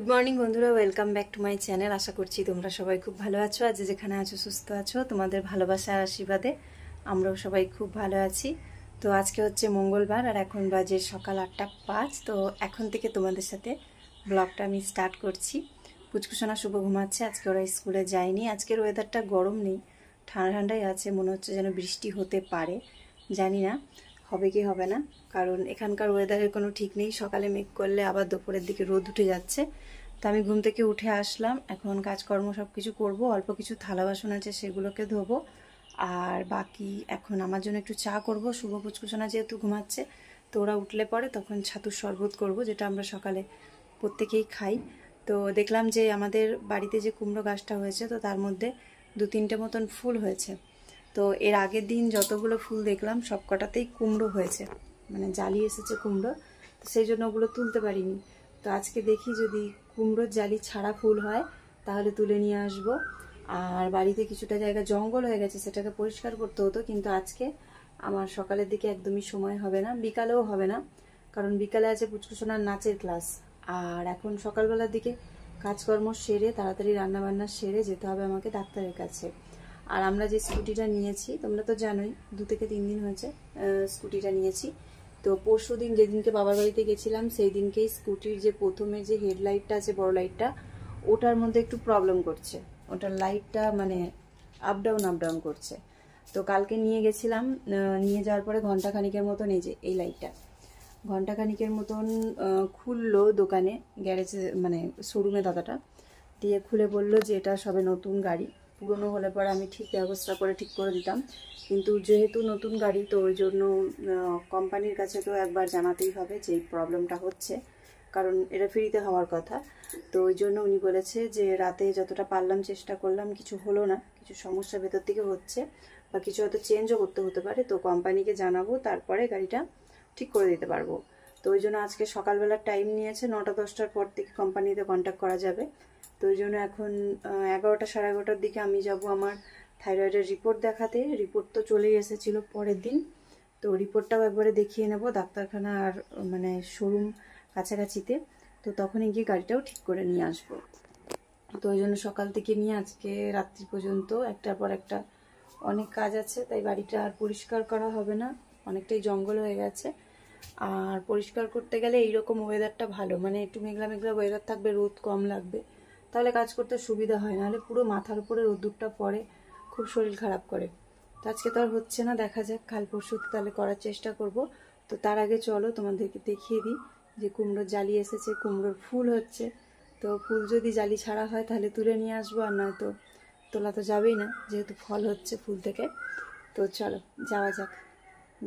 Good morning বন্ধুরা, welcome back to my channel. আশা করছি তোমরা সবাই খুব ভালো আছো। আজ যেখানে আছো সুস্থ আছো, তোমাদের ভালোবাসা আর আশীর্বাদে আমরাও সবাই খুব ভালো আছি। তো আজকে হচ্ছে মঙ্গলবার আর এখন বাজে সকাল 8:05। তো এখন থেকে তোমাদের সাথে ব্লগটা আমি স্টার্ট করছি। পুচকুসোনা শুভ ঘুমাচ্ছে, আজকে ওরা স্কুলে যায়নি। আজকের ওয়েদারটা গরম নেই, ঠান্ডা ঠান্ডাই আছে, মনে হচ্ছে যেন বৃষ্টি হতে পারে। জানি না হবে কি হবে না, কারণ এখানকার ওয়েদারের কোনো ঠিক নেই। সকালে মেঘ করলে আবার দুপুরের দিকে রোদ উঠে যাচ্ছে। তো আমি ঘুম থেকে উঠে আসলাম, এখন কাজকর্ম সব কিছু করবো। অল্প কিছু থালা বাসন আছে সেগুলোকে ধোবো, আর বাকি এখন আমার জন্য একটু চা করব। শুভ পুচকুসোনা যেহেতু ঘুমাচ্ছে, তো ওরা উঠলে পরে তখন ছাতুর শরবত করব, যেটা আমরা সকালে প্রত্যেকেই খাই। তো দেখলাম যে আমাদের বাড়িতে যে কুমড়ো গাছটা হয়েছে, তো তার মধ্যে 2-3টে মতন ফুল হয়েছে। তো এর আগের দিন যতগুলো ফুল দেখলাম সব কটাতেই কুমড়ো হয়েছে, মানে জালি এসেছে কুমড়ো, তো সেই জন্য ওগুলো তুলতে পারিনি। তো আজকে দেখি যদি কুমড়োর জালি ছাড়া ফুল হয় তাহলে তুলে নিয়ে আসব। আর বাড়িতে কিছুটা জায়গা জঙ্গল হয়ে গেছে, সেটাকে পরিষ্কার করতে হতো, কিন্তু আজকে আমার সকালের দিকে একদমই সময় হবে না, বিকালেও হবে না, কারণ বিকালে আছে পুচকুসোনার নাচের ক্লাস। আর এখন সকালবেলার দিকে কাজকর্ম সেরে তাড়াতাড়ি রান্নাবান্না সেরে যেতে হবে আমাকে ডাক্তারের কাছে। আর আমরা যে স্কুটিটা নিয়েছি, তোমরা তো জানোই 2 থেকে 3 দিন হয়েছে স্কুটিটা নিয়েছি। তো পরশু দিন যেদিনকে বাবার বাড়িতে গেছিলাম, সেই দিনকেই স্কুটির যে প্রথমে যে হেডলাইটটা আছে, বড় লাইটটা, ওটার মধ্যে একটু প্রবলেম করছে। ওটার লাইটটা মানে আপ ডাউন করছে। তো কালকে নিয়ে গেছিলাম, নিয়ে যাওয়ার পরে ঘন্টাখানিকের মতন এই লাইটটা ঘন্টাখানিকের মতন খুললো দোকানে, গ্যারেজে মানে শোরুমে দাদাটা দিয়ে খুলে বললো যে এটা সবে নতুন গাড়ি, পুরনো হলে পরে আমি ঠিক ব্যবস্থা করে ঠিক করে দিতাম, কিন্তু যেহেতু নতুন গাড়ি তো ওই জন্য কোম্পানির কাছে তো একবার জানাতেই হবে যে এই প্রবলেমটা হচ্ছে, কারণ এটা ফ্রিতে হওয়ার কথা। তো ওই জন্য উনি বলেছে যে রাতে যতটা পারলাম চেষ্টা করলাম, কিছু হলো না, কিছু সমস্যা ভেতর থেকে হচ্ছে বা কিছু হয়তো চেঞ্জও করতে হতে পারে, তো কোম্পানিকে জানাবো, তারপরে গাড়িটা ঠিক করে দিতে পারবো। তো ওই জন্য আজকে সকালবেলার টাইম নিয়েছে, 9টা-10টার পর থেকে কোম্পানিতে কন্ট্যাক্ট করা যাবে। তো ওই জন্য এখন 11টা সাড়ে 11টার দিকে আমি যাব আমার থাইরয়েডের রিপোর্ট দেখাতে। রিপোর্ট তো চলেই এসেছিলো পরের দিন, তো রিপোর্টটাও একবারে দেখিয়ে নেব ডাক্তারখানা আর মানে শোরুম কাছাকাছিতে, তো তখনই গিয়ে গাড়িটাও ঠিক করে নিয়ে আসবো। তো ওই জন্য সকাল থেকে নিয়ে আজকে রাত্রি পর্যন্ত একটার পর একটা অনেক কাজ আছে, তাই বাড়িটা আর পরিষ্কার করা হবে না, অনেকটাই জঙ্গল হয়ে গেছে। আর পরিষ্কার করতে গেলে এইরকম ওয়েদারটা ভালো, মানে একটু মেঘলা মেঘলা ওয়েদার থাকবে, রোদ কম লাগবে, তাহলে কাজ করতে সুবিধা হয়, নাহলে পুরো মাথার উপরে রোদ্দুরটা পড়ে, খুব শরীর খারাপ করে। তো আজকে তো আর হচ্ছে না, দেখা যাক কাল পরশু তাহলে করার চেষ্টা করব। তো তার আগে চলো তোমাদেরকে দেখিয়ে দিই যে কুমড়োর জালি এসেছে, কুমড়োর ফুল হচ্ছে। তো ফুল যদি জালি ছাড়া হয় তাহলে তুলে নিয়ে আসবো, আর নয়তো তোলা তো যাবেই না, যেহেতু ফল হচ্ছে ফুল থেকে। তো চলো যাওয়া যাক।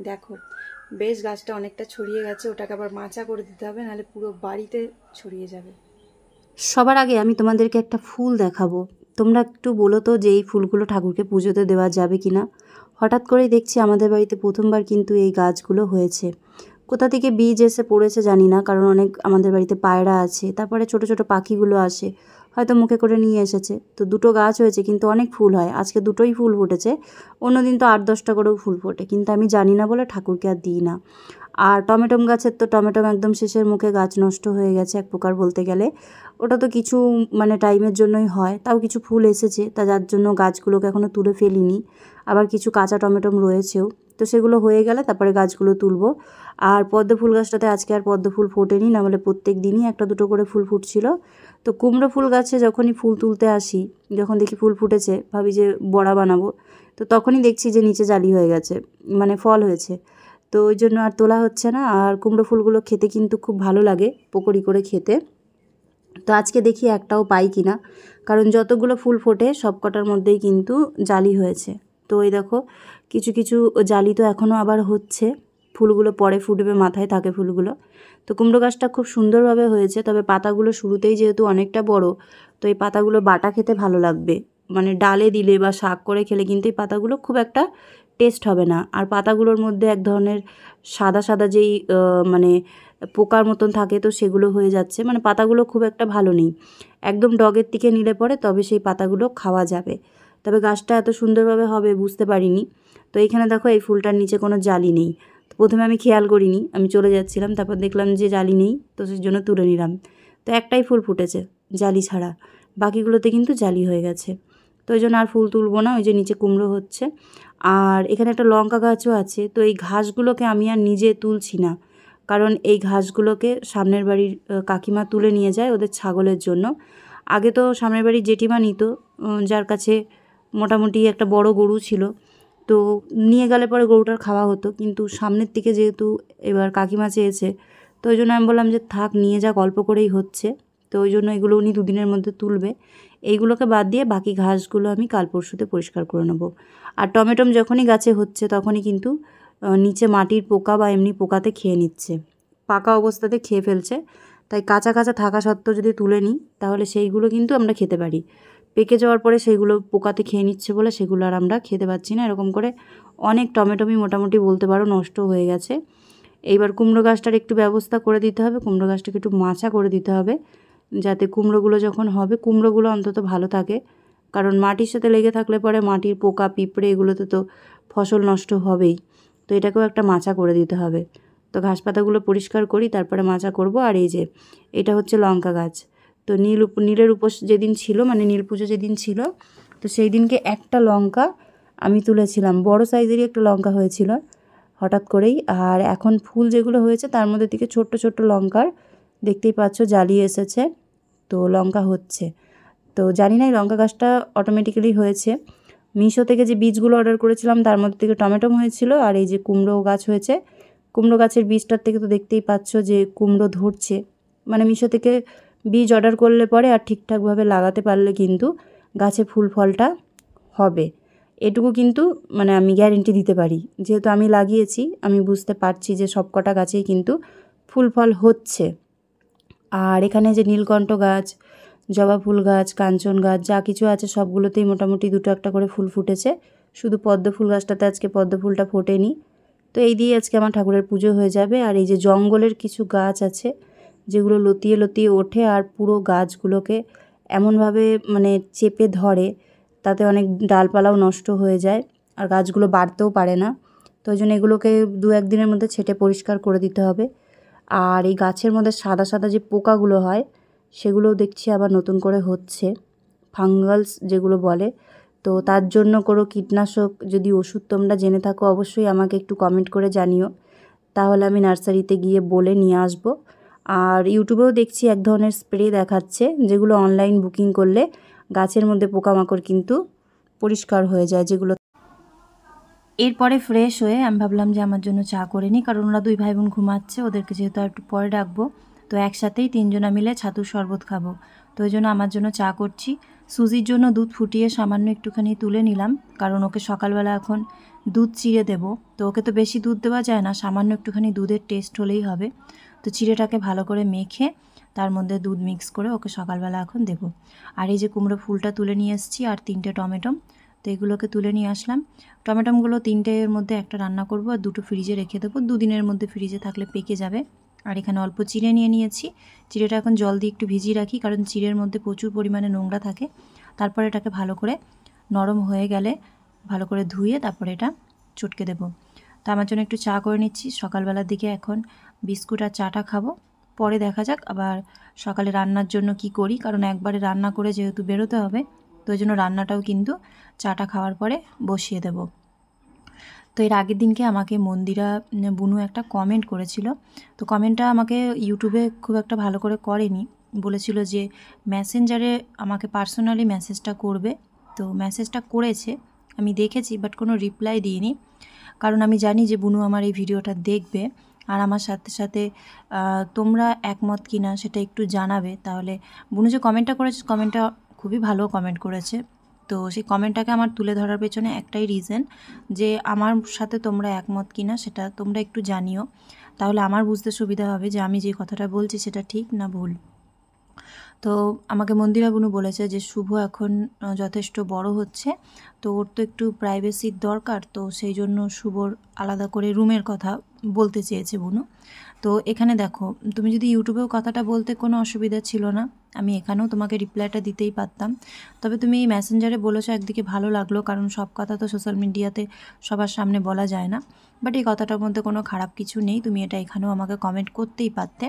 দেখো বেশ গাছটা অনেকটা ছড়িয়ে গেছে, ওটাকে আবার মাচা করে দিতে হবে, নাহলে পুরো বাড়িতে ছড়িয়ে যাবে। সবার আগে আমি তোমাদেরকে একটা ফুল দেখাবো, তোমরা একটু বলো তো যে এই ফুলগুলো ঠাকুরকে পুজোতে দেওয়া যাবে কি না। হঠাৎ করেই দেখছি আমাদের বাড়িতে প্রথমবার কিন্তু এই গাছগুলো হয়েছে। কোথা থেকে বীজ এসে পড়েছে জানি না, কারণ অনেক আমাদের বাড়িতে পায়রা আছে, তারপরে ছোট ছোট পাখিগুলো আসে, হয়তো মুখে করে নিয়ে এসেছে। তো 2টো গাছ হয়েছে, কিন্তু অনেক ফুল হয়, আজকে 2টোই ফুল ফুটেছে। অন্যদিন তো 8-10টা করেও ফুল ফোটে, কিন্তু আমি জানি না বলে ঠাকুরকে আর দিই না। আর টমেটো গাছের তো টমেটো একদম শেষের মুখে গাছ নষ্ট হয়ে গেছে এক প্রকার বলতে গেলে। ওটা তো কিছু মানে টাইমের জন্যই হয়, তাও কিছু ফুল এসেছে, তা যার জন্য গাছগুলোকে এখনও তুলে ফেলিনি। আবার কিছু কাঁচা টমেটো রয়েছেও, তো সেগুলো হয়ে গেলে তারপরে গাছগুলো তুলবো। আর পদ্ম ফুল গাছটাতে আজকে আর পদ্ম ফুল ফোটেনি, না বলে প্রত্যেক দিনই 1-2টো করে ফুল ফুটছিল। তো কুমড়ো ফুল গাছে যখনই ফুল তুলতে আসি, যখন দেখি ফুল ফুটেছে, ভাবি যে বড়া বানাবো, তো তখনই দেখছি যে নিচে জালি হয়ে গেছে, মানে ফল হয়েছে। তো ওই জন্য আর তোলা হচ্ছে না। আর কুমড়ো ফুলগুলো খেতে কিন্তু খুব ভালো লাগে, পকোড়ি করে খেতে। তো আজকে দেখি একটাও পাই কিনা, কারণ যতগুলো ফুল ফোটে সব কটার মধ্যেই কিন্তু জালি হয়েছে। তো ওই দেখো কিছু কিছু জালি তো এখনও আবার হচ্ছে, ফুলগুলো পরে ফুটবে, মাথায় থাকে ফুলগুলো। তো কুমড়ো গাছটা খুব সুন্দরভাবে হয়েছে, তবে পাতাগুলো শুরুতেই যেহেতু অনেকটা বড়, তো এই পাতাগুলো বাটা খেতে ভালো লাগবে, মানে ডালে দিলে বা শাক করে খেলে কিন্তু এই পাতাগুলো খুব একটা টেস্ট হবে না। আর পাতাগুলোর মধ্যে এক ধরনের সাদা সাদা যেই মানে পোকার মতন থাকে, তো সেগুলো হয়ে যাচ্ছে, মানে পাতাগুলো খুব একটা ভালো নেই। একদম ডগের থেকে নিলে পরে তবে সেই পাতাগুলো খাওয়া যাবে। তবে গাছটা এত সুন্দরভাবে হবে বুঝতে পারিনি। তো এইখানে দেখো এই ফুলটার নিচে কোনো জালি নেই। তো প্রথমে আমি খেয়াল করিনি, আমি চলে যাচ্ছিলাম, তারপর দেখলাম যে জালি নেই, তো সেই জন্য তুলে নিলাম। তো একটাই ফুল ফুটেছে জালি ছাড়া, বাকিগুলোতে কিন্তু জালি হয়ে গেছে। তো ওই জন্য আর ফুল তুলবো না, ওই যে নিচে কুমড়ো হচ্ছে। আর এখানে একটা লঙ্কা গাছও আছে। তো এই ঘাসগুলোকে আমি আর নিজে তুলছি না, কারণ এই ঘাসগুলোকে সামনের বাড়ির কাকিমা তুলে নিয়ে যায় ওদের ছাগলের জন্য। আগে তো সামনের বাড়ির জেঠিমা নিত, যার কাছে মোটামুটি একটা বড় গরু ছিল, তো নিয়ে গেলে পরে গরুটার খাওয়া হতো। কিন্তু সামনের দিকে যেহেতু এবার কাকিমা চেয়েছে, তো ওই জন্য আমি বললাম যে থাক, নিয়ে যাক, অল্প করেই হচ্ছে। তো ওই জন্য এগুলো উনি দুদিনের মধ্যে তুলবে। এইগুলোকে বাদ দিয়ে বাকি ঘাসগুলো আমি কাল পরশুতে পরিষ্কার করে নেব। আর টমেটম যখনই গাছে হচ্ছে তখনই কিন্তু নিচে মাটির পোকা বা এমনি পোকাতে খেয়ে নিচ্ছে, পাকা অবস্থাতে খেয়ে ফেলছে। তাই কাঁচা কাঁচা থাকা সত্ত্বেও যদি তুলে নিই তাহলে সেইগুলো কিন্তু আমরা খেতে পারি। পেকে যাওয়ার পরে সেইগুলো পোকাতে খেয়ে নিচ্ছে বলে সেগুলো আর আমরা খেতে পাচ্ছি না। এরকম করে অনেক টমেটোমি মোটামুটি বলতে পারো নষ্ট হয়ে গেছে। এইবার কুমড়ো গাছটার একটু ব্যবস্থা করে দিতে হবে, কুমড়ো গাছটাকে একটু মাচা করে দিতে হবে, যাতে কুমড়োগুলো যখন হবে কুমড়োগুলো অন্তত ভালো থাকে। কারণ মাটির সাথে লেগে থাকলে পরে মাটির পোকা পিঁপড়ে এগুলোতে তো ফসল নষ্ট হবেই। তো এটাকেও একটা মাচা করে দিতে হবে। তো ঘাস পাতাগুলো পরিষ্কার করি, তারপরে মাচা করব। আর এই যে এটা হচ্ছে লঙ্কা গাছ। তো নীলের উপোস যেদিন ছিল, মানে নীল পুজো যেদিন ছিল, তো সেই দিনকে একটা লঙ্কা আমি তুলেছিলাম, বড় সাইজেরই একটা লঙ্কা হয়েছিল হঠাৎ করেই। আর এখন ফুল যেগুলো হয়েছে তার মধ্যে থেকে ছোট্ট ছোট্ট লঙ্কার দেখতেই পাচ্ছ জালি এসেছে, তো লঙ্কা হচ্ছে। তো জানি না এই লঙ্কা গাছটা অটোমেটিক্যালি হয়েছে। মিশো থেকে যে বীজগুলো অর্ডার করেছিলাম তার মধ্যে থেকে টমেটো হয়েছিল, আর এই যে কুমড়ো গাছ হয়েছে। কুমড়ো গাছের বীজটার থেকে তো দেখতেই পাচ্ছ যে কুমড়ো ধরছে। মানে মিশো থেকে বীজ অর্ডার করলে পরে আর ঠিকঠাকভাবে লাগাতে পারলে কিন্তু গাছে ফুল ফলটা হবে, এটুকু কিন্তু মানে আমি গ্যারেন্টি দিতে পারি। যেহেতু আমি লাগিয়েছি, আমি বুঝতে পারছি যে সব কটা গাছেই কিন্তু ফুল ফল হচ্ছে। আর এখানে যে নীলকণ্ঠ গাছ, জবা ফুল গাছ, কাঞ্চন গাছ যা কিছু আছে সবগুলোতেই মোটামুটি দুটো একটা করে ফুল ফুটেছে। শুধু পদ্ম ফুল গাছটাতে আজকে পদ্ম ফুলটা ফোটেনি। তো এই দিয়ে আজকে আমার ঠাকুরের পুজো হয়ে যাবে। আর এই যে জঙ্গলের কিছু গাছ আছে যেগুলো লতিয়ে লতিয়ে ওঠে আর পুরো গাছগুলোকে এমনভাবে মানে চেপে ধরে, তাতে অনেক ডালপালাও নষ্ট হয়ে যায় আর গাছগুলো বাড়তেও পারে না। তো ওই জন্য এগুলোকে 2-1 দিনের মধ্যে ছেঁটে পরিষ্কার করে দিতে হবে। আর এই গাছের মধ্যে সাদা সাদা যে পোকাগুলো হয় সেগুলোও দেখছি আবার নতুন করে হচ্ছে, ফাঙ্গালস যেগুলো বলে। তো তার জন্য কোনো কীটনাশক যদি ওষুধ তোমরা জেনে থাকো অবশ্যই আমাকে একটু কমেন্ট করে জানিও, তাহলে আমি নার্সারিতে গিয়ে বলে নিয়ে আসবো। আর ইউটিউবেও দেখছি এক ধরনের স্প্রে দেখাচ্ছে যেগুলো অনলাইন বুকিং করলে গাছের মধ্যে পোকামাকড় কিন্তু পরিষ্কার হয়ে যায় যেগুলো। এরপরে ফ্রেশ হয়ে আমি ভাবলাম যে আমার জন্য চা করে নিই, কারণ ওরা 2 ভাই বোন ঘুমাচ্ছে, ওদেরকে যেহেতু আর একটু পরে ডাকবো, তো একসাথেই 3 জনা মিলে ছাতুর শরবত খাবো। তো ওই জন্য আমার জন্য চা করছি। সুজির জন্য দুধ ফুটিয়ে সামান্য একটুখানি তুলে নিলাম, কারণ ওকে সকালবেলা এখন দুধ চিড়ে দেবো। তো ওকে তো বেশি দুধ দেওয়া যায় না, সামান্য একটুখানি দুধের টেস্ট হলেই হবে। তো চিড়েটাকে ভালো করে মেখে তার মধ্যে দুধ মিক্স করে ওকে সকালবেলা এখন দেবো। আর এই যে কুমড়ো ফুলটা তুলে নিয়ে এসেছি আর 3টে টমেটো, তো এগুলোকে তুলে নিয়ে আসলাম। টমেটোগুলো 3টের মধ্যে একটা রান্না করব আর 2টো ফ্রিজে রেখে দেবো, 2 দিনের মধ্যে ফ্রিজে থাকলে পেকে যাবে। আর এখানে অল্প চিড়ে নিয়ে নিয়েছি, চিড়েটা এখন জল দিয়ে একটু ভিজিয়ে রাখি, কারণ চিড়ের মধ্যে প্রচুর পরিমাণে নোংরা থাকে। তারপর এটাকে ভালো করে নরম হয়ে গেলে ভালো করে ধুয়ে তারপরে এটা চটকে দেবো। তো আমার জন্য একটু চা করে নিচ্ছি সকালবেলার দিকে, এখন বিস্কুট আর চাটা খাবো, পরে দেখা যাক আবার সকালে রান্নার জন্য কি করি, কারণ একবারে রান্না করে যেহেতু বেরোতে হবে, তো ওই জন্য রান্নাটাও কিন্তু চাটা খাওয়ার পরে বসিয়ে দেব। তো এর আগের দিনকে আমাকে মন্দিরা বুনু একটা কমেন্ট করেছিল, তো কমেন্টটা আমাকে ইউটিউবে খুব একটা ভালো করে করেনি, বলেছিল যে মেসেঞ্জারে আমাকে পার্সোনালি মেসেজটা করবে। তো মেসেজটা করেছে, আমি দেখেছি, বাট কোনো রিপ্লাই দিইনি, কারণ আমি জানি যে বুনু আমার এই ভিডিওটা দেখবে আর আমার সাথে সাথে তোমরা একমত কিনা সেটা একটু জানাবে। তাহলে বুনু যে কমেন্টটা করেছে, কমেন্টটা খুবই ভালো কমেন্ট করেছে। তো সেই কমেন্টটাকে আমার তুলে ধরার পেছনে একটাই রিজন, যে আমার সাথে তোমরা একমত কিনা সেটা তোমরা একটু জানিও, তাহলে আমার বুঝতে সুবিধা হবে যে আমি যে কথাটা বলছি সেটা ঠিক না ভুল। তো আমাকে মন্দিরা বুনু বলেছে যে শুভ এখন যথেষ্ট বড় হচ্ছে, তো ওর তো একটু প্রাইভেসির দরকার, তো সেই জন্য শুভর আলাদা করে রুমের কথা বলতে চেয়েছে বুনু। তো এখানে দেখো, তুমি যদি ইউটিউবেও কথাটা বলতে কোনো অসুবিধা ছিল না, আমি এখানেও তোমাকে রিপ্লাইটা দিতেই পারতাম। তবে তুমি মেসেঞ্জারে বলেছো, একদিকে ভালো লাগলো, কারণ সব কথা তো সোশ্যাল মিডিয়াতে সবার সামনে বলা যায় না। বাট এই কথাটার মধ্যে কোনো খারাপ কিছু নেই, তুমি এটা এখানেও আমাকে কমেন্ট করতেই পারতে।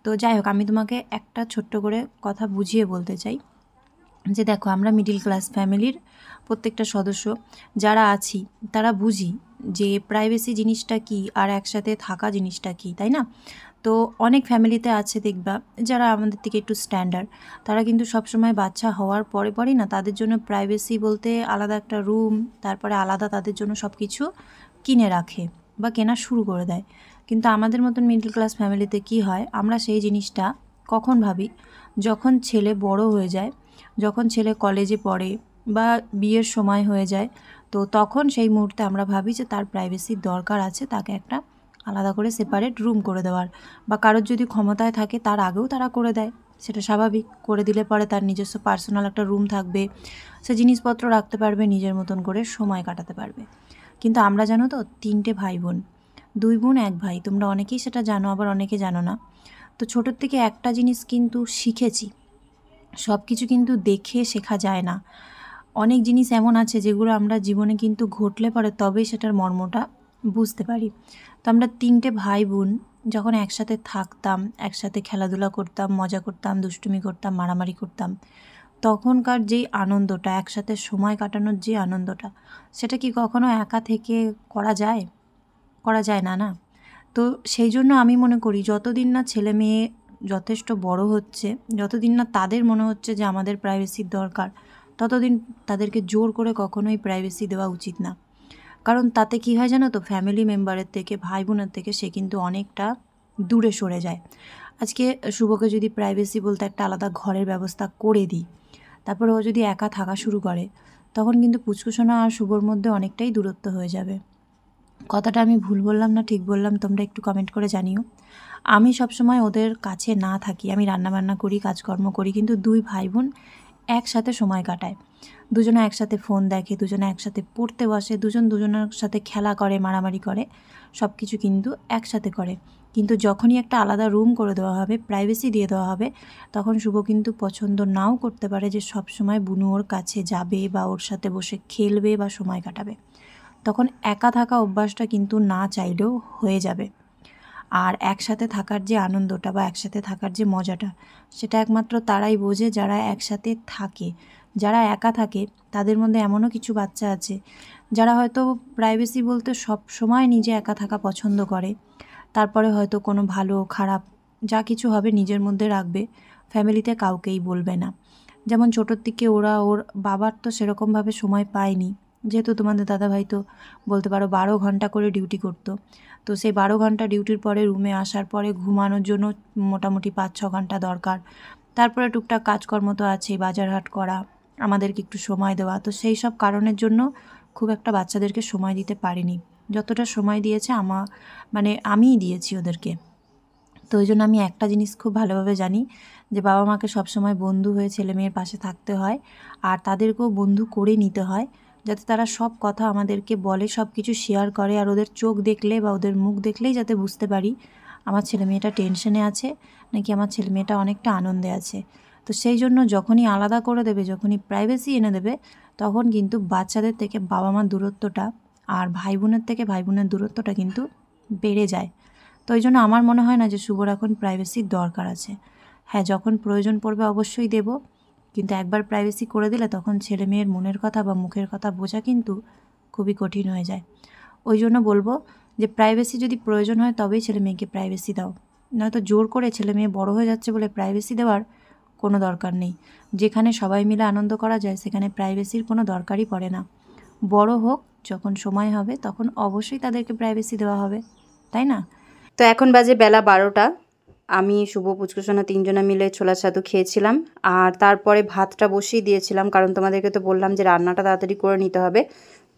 তো যাই হোক, আমি তোমাকে একটা ছোট্ট করে কথা বুঝিয়ে বলতে চাই যে দেখো, আমরা মিডিল ক্লাস ফ্যামিলির প্রত্যেকটা সদস্য যারা আছি তারা বুঝি যে প্রাইভেসি জিনিসটা কি আর একসাথে থাকা জিনিসটা কি, তাই না? তো অনেক ফ্যামিলিতে আছে দেখবা যারা আমাদের থেকে একটু স্ট্যান্ডার্ড, তারা কিন্তু সবসময় বাচ্চা হওয়ার পরে পরেই না তাদের জন্য প্রাইভেসি বলতে আলাদা একটা রুম, তারপরে আলাদা তাদের জন্য সব কিছু কিনে রাখে বা কেনা শুরু করে দেয়। কিন্তু আমাদের মতন মিডল ক্লাস ফ্যামিলিতে কি হয়, আমরা সেই জিনিসটা কখন ভাবি, যখন ছেলে বড় হয়ে যায়, যখন ছেলে কলেজে পড়ে বা বিয়ের সময় হয়ে যায়, তো তখন সেই মুহূর্তে আমরা ভাবি যে তার প্রাইভেসির দরকার আছে, তাকে একটা আলাদা করে সেপারেট রুম করে দেওয়ার, বা কারোর যদি ক্ষমতায় থাকে তার আগেও তারা করে দেয়, সেটা স্বাভাবিক। করে দিলে পরে তার নিজস্ব পার্সোনাল একটা রুম থাকবে, সে জিনিসপত্র রাখতে পারবে, নিজের মতন করে সময় কাটাতে পারবে। কিন্তু আমরা জানো তো 3টে ভাই বোন, 2 বোন 1 ভাই, তোমরা অনেকেই সেটা জানো, আবার অনেকে জানো না। তো ছোটোর থেকে একটা জিনিস কিন্তু শিখেছি, সব কিছু কিন্তু দেখে শেখা যায় না। অনেক জিনিস এমন আছে যেগুলো আমরা জীবনে কিন্তু ঘটলে পরে তবেই সেটার মর্মটা বুঝতে পারি। তো আমরা 3টে ভাই বোন যখন একসাথে থাকতাম, একসাথে খেলাধুলা করতাম, মজা করতাম, দুষ্টুমি করতাম, মারামারি করতাম, তখনকার যেই আনন্দটা, একসাথে সময় কাটানোর যে আনন্দটা, সেটা কি কখনো একা থেকে করা যায়? করা যায় না, না? তো সেই জন্য আমি মনে করি, যতদিন না ছেলে মেয়ে যথেষ্ট বড় হচ্ছে, যতদিন না তাদের মনে হচ্ছে যে আমাদের প্রাইভেসির দরকার, ততদিন তাদেরকে জোর করে কখনোই প্রাইভেসি দেওয়া উচিত না। কারণ তাতে কী হয় জানো তো, ফ্যামিলি মেম্বারের থেকে, ভাই বোনের থেকে সে কিন্তু অনেকটা দূরে সরে যায়। আজকে শুভকে যদি প্রাইভেসি বলতে একটা আলাদা ঘরের ব্যবস্থা করে দিই, তারপরে ও যদি একা থাকা শুরু করে, তখন কিন্তু পুচকুসোনা আর শুভর মধ্যে অনেকটাই দূরত্ব হয়ে যাবে। কথাটা আমি ভুল বললাম না ঠিক বললাম, তোমরা একটু কমেন্ট করে জানিও। আমি সবসময় ওদের কাছে না থাকি, আমি রান্নাবান্না করি, কাজকর্ম করি, কিন্তু 2 ভাই বোন একসাথে সময় কাটায়, দুজনে একসাথে ফোন দেখে, দুজনে একসাথে পড়তে বসে, দুজনের সাথে খেলা করে, মারামারি করে, সব কিছু কিন্তু একসাথে করে। কিন্তু যখনই একটা আলাদা রুম করে দেওয়া হবে, প্রাইভেসি দিয়ে দেওয়া হবে, তখন শুভ কিন্তু পছন্দ নাও করতে পারে যে সবসময় বুনু ওর কাছে যাবে বা ওর সাথে বসে খেলবে বা সময় কাটাবে। তখন একা থাকা অভ্যাসটা কিন্তু না চাইলেও হয়ে যাবে। আর একসাথে থাকার যে আনন্দটা বা একসাথে থাকার যে মজাটা, সেটা একমাত্র তারাই বোঝে যারা একসাথে থাকে। যারা একা থাকে তাদের মধ্যে এমনও কিছু বাচ্চা আছে যারা হয়তো প্রাইভেসি বলতে সব সময় নিজে একা থাকা পছন্দ করে, তারপরে হয়তো কোনো ভালো খারাপ যা কিছু হবে নিজের মধ্যে রাখবে, ফ্যামিলিতে কাউকেই বলবে না। যেমন ছোটোর দিকে ওর বাবার তো সেরকমভাবে সময় পায়নি, যেহেতু তোমাদের দাদাভাই তো বলতে পারো 12 ঘন্টা করে ডিউটি করতো। তো সেই 12 ঘন্টা ডিউটির পরে রুমে আসার পরে ঘুমানোর জন্য মোটামুটি 5-6 ঘন্টা দরকার। তারপরে টুকটাক কাজকর্ম তো আছেই, বাজার হাট করা, আমাদেরকে একটু সময় দেওয়া। তো সেই সব কারণের জন্য খুব একটা বাচ্চাদেরকে সময় দিতে পারিনি। যতটা সময় দিয়েছে আমিই দিয়েছি ওদেরকে। তো ওই জন্য আমি একটা জিনিস খুব ভালোভাবে জানি যে বাবা মাকে সবসময় বন্ধু হয়ে ছেলে মেয়ের পাশে থাকতে হয়, আর তাদেরকেও বন্ধু করে নিতে হয়, যাতে তারা সব কথা আমাদেরকে বলে, সব কিছু শেয়ার করে, আর ওদের চোখ দেখলে বা ওদের মুখ দেখলেই যাতে বুঝতে পারি আমার ছেলে মেয়েটা টেনশনে আছে নাকি আমার ছেলে মেয়েটা অনেকটা আনন্দে আছে। তো সেই জন্য যখনই আলাদা করে দেবে, যখনই প্রাইভেসি এনে দেবে, তখন কিন্তু বাচ্চাদের থেকে বাবা মার দূরত্বটা আর ভাই বোনের থেকে ভাই বোনের দূরত্বটা কিন্তু বেড়ে যায়। তো ওই জন্য আমার মনে হয় না যে শুভর এখন প্রাইভেসির দরকার আছে। হ্যাঁ, যখন প্রয়োজন পড়বে অবশ্যই দেব, কিন্তু একবার প্রাইভেসি করে দিলে তখন ছেলে মেয়ের মনের কথা বা মুখের কথা বোঝা কিন্তু খুবই কঠিন হয়ে যায়। ওই জন্য বলবো যে প্রাইভেসি যদি প্রয়োজন হয় তবেই ছেলে মেয়েকে প্রাইভেসি দাও, নয়তো জোর করে ছেলে মেয়ে বড় হয়ে যাচ্ছে বলে প্রাইভেসি দেওয়ার কোনো দরকার নেই। যেখানে সবাই মিলে আনন্দ করা যায় সেখানে প্রাইভেসির কোনো দরকারই পড়ে না। বড় হোক, যখন সময় হবে তখন অবশ্যই তাদেরকে প্রাইভেসি দেওয়া হবে, তাই না? তো এখন বাজে বেলা 12টা। আমি শুভ পুচকুসোনা 3জনে মিলে ছোলার ছাতু খেয়েছিলাম, আর তারপরে ভাতটা বসিয়ে দিয়েছিলাম, কারণ তোমাদেরকে তো বললাম যে রান্নাটা তাড়াতাড়ি করে নিতে হবে।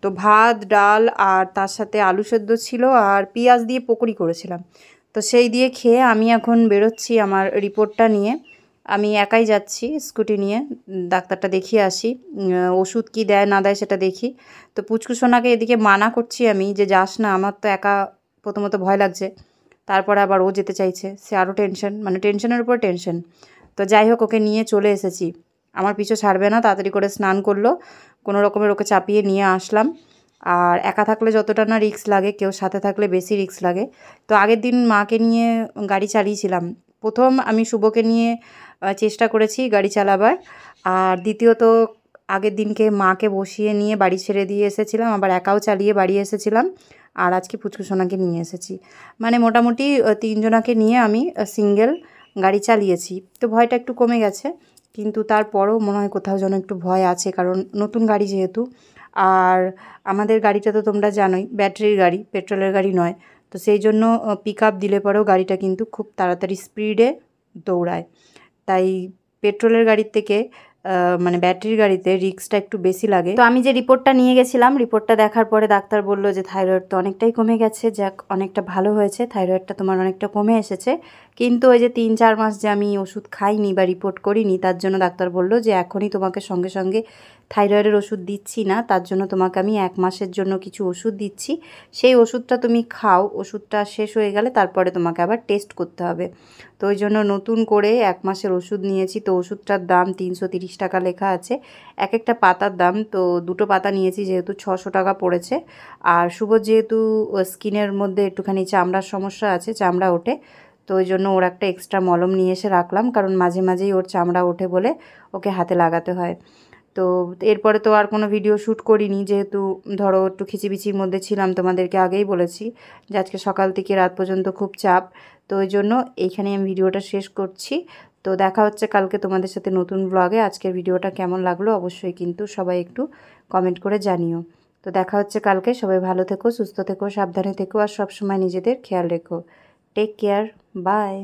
তো ভাত, ডাল আর তার সাথে আলু সেদ্ধ ছিল, আর পেঁয়াজ দিয়ে পকোড়ি করেছিলাম। তো সেই দিয়ে খেয়ে আমি এখন বেরোচ্ছি আমার রিপোর্টটা নিয়ে। আমি একাই যাচ্ছি স্কুটি নিয়ে, ডাক্তারটা দেখিয়ে আসি, ওষুধ কি দেয় না দেয় সেটা দেখি। তো পুচকুসোনাকে এদিকে মানা করছি আমি যে যাস না, আমার তো একা প্রথমত ভয় লাগছে, তারপরে আবার ও যেতে চাইছে, সে আরও টেনশন, মানে টেনশনের উপর টেনশন। তো যাই হোক, ওকে নিয়ে চলে এসেছি। আমার পিছু ছাড়বে না, তাড়াতাড়ি করে স্নান করলো, কোনো রকমের ওকে চাপিয়ে নিয়ে আসলাম। আর একা থাকলে যতটা না রিস্ক লাগে, কেউ সাথে থাকলে বেশি রিস্ক লাগে। তো আগের দিন মাকে নিয়ে গাড়ি চালিয়েছিলাম। প্রথম আমি শুভকে নিয়ে চেষ্টা করেছি গাড়ি চালাবার, আর দ্বিতীয়ত আগের দিনকে মাকে বসিয়ে নিয়ে বাড়ি ছেড়ে দিয়ে এসেছিলাম, আবার একাও চালিয়ে বাড়ি এসেছিলাম। আর আজকে পুচকুসোনাকে নিয়ে এসেছি, মানে মোটামুটি 3 জনাকে নিয়ে আমি সিঙ্গেল গাড়ি চালিয়েছি। তো ভয়টা একটু কমে গেছে, কিন্তু তারপরও মনে হয় কোথাও যেন একটু ভয় আছে, কারণ নতুন গাড়ি যেহেতু। আর আমাদের গাড়িটা তো তোমরা জানোই ব্যাটারির গাড়ি, পেট্রোলের গাড়ি নয়। তো সেই জন্য পিক আপ দিলে পরেও গাড়িটা কিন্তু খুব তাড়াতাড়ি স্পিডে দৌড়ায়। তাই পেট্রোলের গাড়ির থেকে মানে ব্যাটারির গাড়িতে রিস্কটা একটু বেশি লাগে। তো আমি যে রিপোর্টটা নিয়ে গেছিলাম, রিপোর্টটা দেখার পরে ডাক্তার বলল যে থাইরয়েড তো অনেকটাই কমে গেছে, যাক অনেকটা ভালো হয়েছে, থাইরয়েডটা তোমার অনেকটা কমে এসেছে। কিন্তু ওই যে 3-4 মাস যে আমি ওষুধ খাইনি বা রিপোর্ট করিনি, তার জন্য ডাক্তার বলল যে এখনই তোমাকে সঙ্গে সঙ্গে থাইরয়েডের ওষুধ দিচ্ছি না, তার জন্য তোমাকে আমি 1 মাসের জন্য কিছু ওষুধ দিচ্ছি, সেই ওষুধটা তুমি খাও, ওষুধটা শেষ হয়ে গেলে তারপরে তোমাকে আবার টেস্ট করতে হবে। তো ওই জন্য নতুন করে 1 মাসের ওষুধ নিয়েছি। তো ওষুধটার দাম 330 টাকা লেখা আছে, এক একটা পাতার দাম। তো 2টো পাতা নিয়েছি, যেহেতু 600 টাকা পড়েছে। আর শুভ যেহেতু স্কিনের মধ্যে একটুখানি চামড়ার সমস্যা আছে, চামড়া ওঠে, তো ওই জন্য ওর একটা এক্সট্রা মলম নিয়ে এসে রাখলাম, কারণ মাঝে মাঝেই ওর চামড়া ওঠে বলে ওকে হাতে লাগাতে হয়। তো এরপরে তো আর কোনো ভিডিও শ্যুট করিনি, যেহেতু ধরো একটু খিচিবিচির মধ্যে ছিলাম, তোমাদেরকে আগেই বলেছি যে আজকে সকাল থেকে রাত পর্যন্ত খুব চাপ। তো ওই জন্য এইখানে আমি ভিডিওটা শেষ করছি। তো দেখা হচ্ছে কালকে তোমাদের সাথে নতুন ব্লগে। আজকের ভিডিওটা কেমন লাগলো অবশ্যই কিন্তু সবাই একটু কমেন্ট করে জানিও। তো দেখা হচ্ছে কালকে। সবাই ভালো থেকো, সুস্থ থেকো, সাবধানে থেকো, আর সবসময় নিজেদের খেয়াল রেখো। Take care, by.